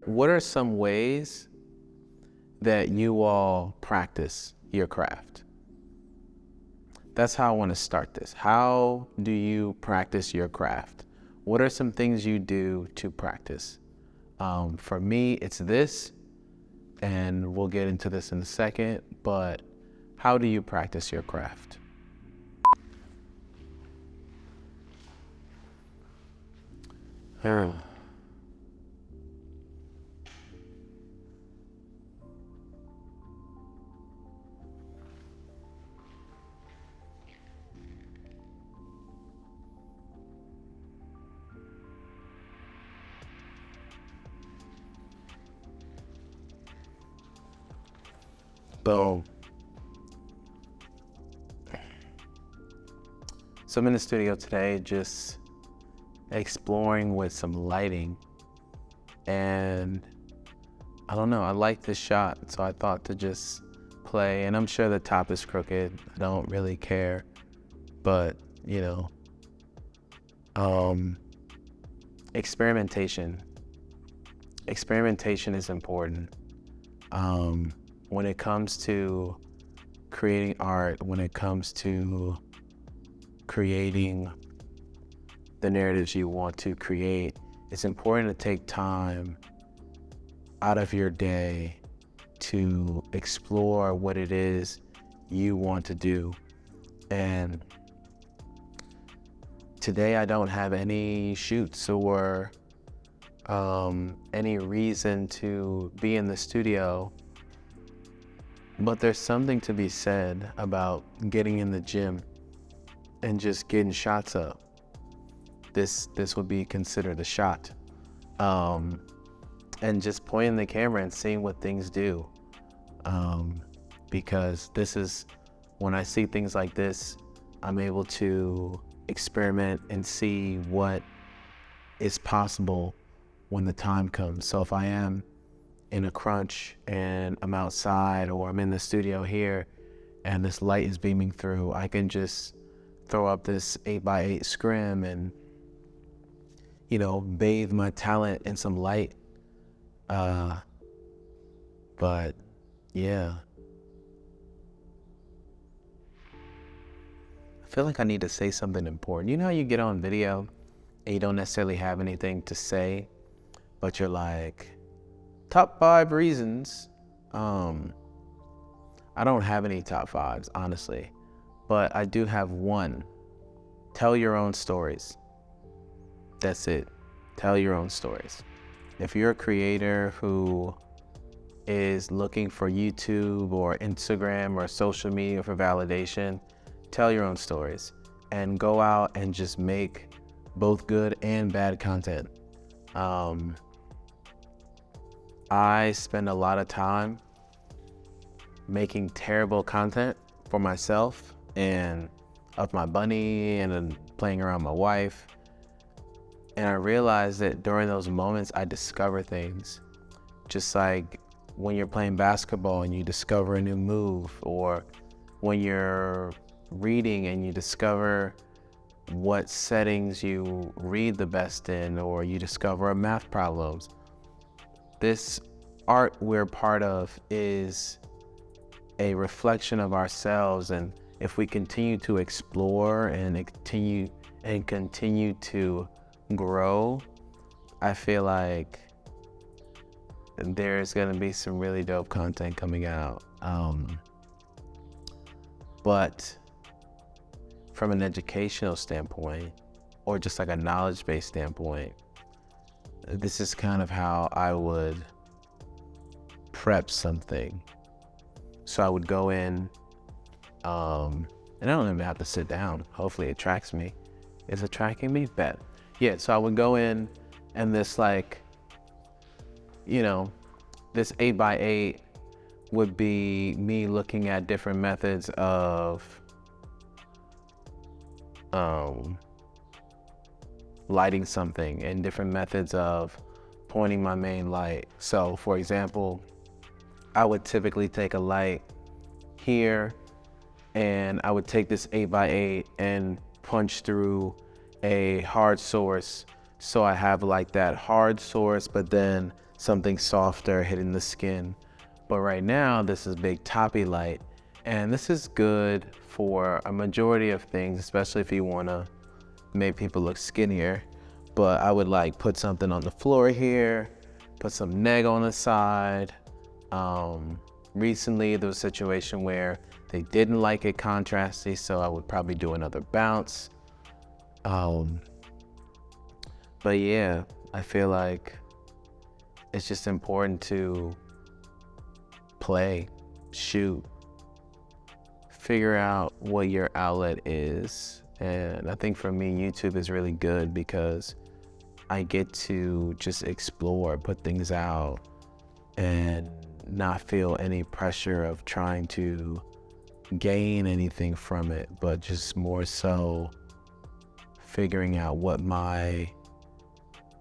what are some ways that you all practice your craft? That's how I want to start this. How do you practice your craft? What are some things you do to practice? For me, it's this, and we'll get into this in a second, but how do you practice your craft? Boom. So I'm in the studio today just exploring with some lighting, and I don't know, I like this shot, so I thought to just play, and I'm sure the top is crooked. I don't really care, but experimentation. Experimentation is important. When it comes to creating art, when it comes to creating the narratives you want to create, it's important to take time out of your day to explore what it is you want to do. And today I don't have any shoots or any reason to be in the studio, but there's something to be said about getting in the gym and just getting shots up. This would be considered a shot. And just pointing the camera and seeing what things do. Because this is, when I see things like this, I'm able to experiment and see what is possible when the time comes. So if I am in a crunch and I'm outside, or I'm in the studio here and this light is beaming through, I can just throw up this 8x8 scrim and bathe my talent in some light. But yeah, I feel like I need to say something important. You know how you get on video and you don't necessarily have anything to say, but you're like, top 5 reasons. I don't have any top 5s, honestly, but I do have one. Tell your own stories. That's it. Tell your own stories. If you're a creator who is looking for YouTube or Instagram or social media for validation, tell your own stories and go out and just make both good and bad content. I spend a lot of time making terrible content for myself and of my bunny and then playing around my wife. And I realized that during those moments, I discover things. Just like when you're playing basketball and you discover a new move, or when you're reading and you discover what settings you read the best in, or you discover math problems. This art we're part of is a reflection of ourselves, and if we continue to explore and continue to grow, I feel like there's gonna be some really dope content coming out. But from an educational standpoint, or just like a knowledge-based standpoint, this is kind of how I would prep something. So I would go in, and I don't even have to sit down. Hopefully it tracks me. Is it tracking me? Bet. Yeah, so I would go in and this this 8x8 would be me looking at different methods of lighting something and different methods of pointing my main light. So for example, I would typically take a light here and I would take this 8x8 and punch through a hard source So I have like that hard source, but then something softer hitting the skin. But right now, this is big toppy light, and this is good for a majority of things, especially if you wanna make people look skinnier. But I would like put something on the floor here, put some neg on the side. Recently there was a situation where they didn't like it contrasty, so I would probably do another bounce. But yeah, I feel like it's just important to play, shoot, figure out what your outlet is. And I think for me, YouTube is really good because I get to just explore, put things out, and not feel any pressure of trying to gain anything from it, but just more so figuring out what my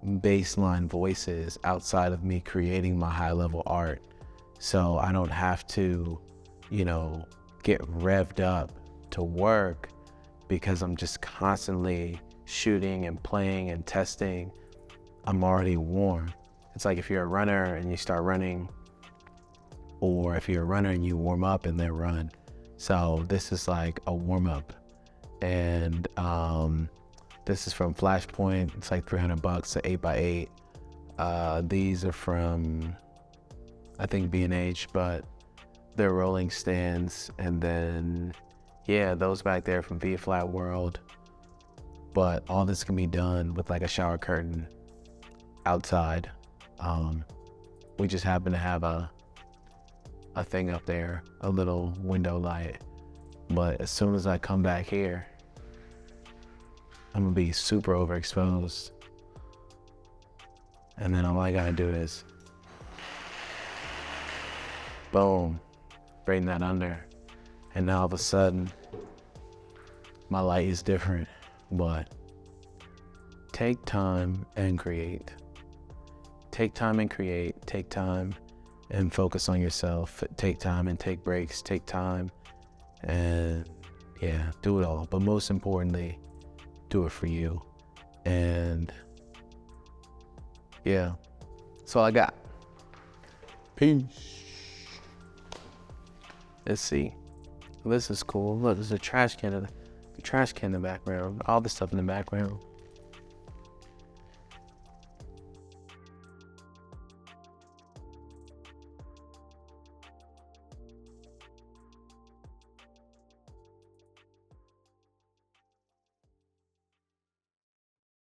baseline voice is outside of me creating my high level art. So I don't have to, get revved up to work because I'm just constantly shooting and playing and testing. I'm already warm. It's like if you're a runner and you start running, or if you're a runner and you warm up and then run. So this is like a warm up. And this is from Flashpoint. It's like $300, so 8x8. These are from, I think, B&H, but they're rolling stands. And then, yeah, those back there from V Flat World. But all this can be done with like a shower curtain outside. We just happen to have a thing up there, a little window light. But as soon as I come back here, I'm gonna be super overexposed. And then all I gotta do is, boom, bring that under. And now all of a sudden, my light is different. But take time and create. Take time and create. Take time and focus on yourself. Take time and take breaks. Take time and do it all. But most importantly, do it for you. And yeah, that's all I got. Peace. Let's see. This is cool. Look, there's a trash can in the background. All the stuff in the background.